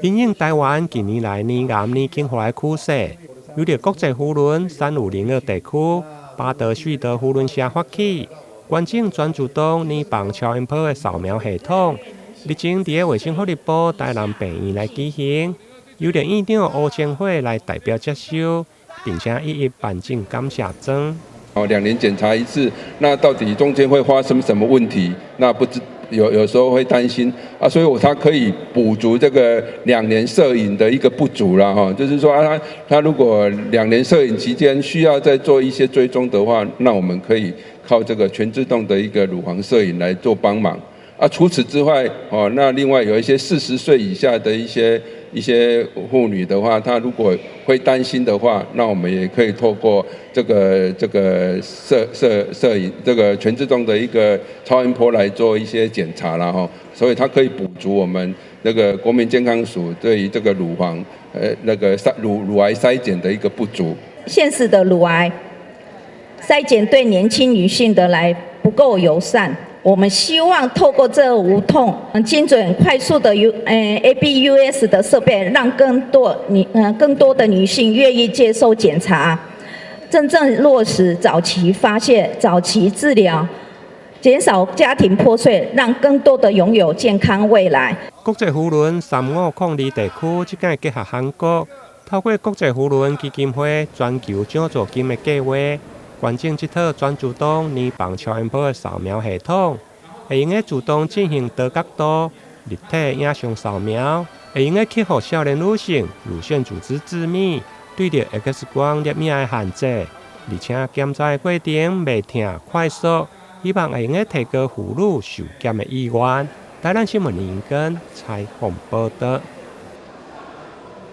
因应台湾近年来年癌年轻化的趋势，由着国际妇伦350地区巴德许德妇伦社发起，关政专注动年房超音波的扫描系统，日前伫卫生福利部台南病院来举行，由着院长欧千惠来代表接受，并且一一颁证感谢状。2年检查一次，那到底中间会发生什么问题？那不知有时候会担心啊，所以它可以补足这个2年摄影的一个不足啦哈，就是说啊，它如果2年摄影期间需要再做一些追踪的话，那我们可以靠这个全自动的一个乳房摄影来做帮忙。啊，除此之外，哦，那另外有一些40岁以下的一些妇女的话，她如果会担心的话，那我们也可以透过这个摄影这个全自动的一个超音波来做一些检查啦哈，所以它可以补足我们那个国民健康署对于这个乳房那个乳癌筛检的一个不足。现时的乳癌筛检对年轻女性的来不够友善。我们希望透过这无痛、精准、快速的ABUS 的设备，让更多的女性愿意接受检查，真正落实早期发现、早期治疗，减少家庭破碎，让更多的拥有健康未来。国际妇伦3502地区即届结合韩国，透过国际妇伦基金会全球奖助金的计划。关政这套专注动年房超音波的扫描系统，会用自动进行多角度、立体影像扫描，会用克服少年女性乳腺组织致密对着 X 光摄影的限制，而且检查的过程袂痛快速，希望会用提高妇女受检的意愿。台南新闻林根采访报道。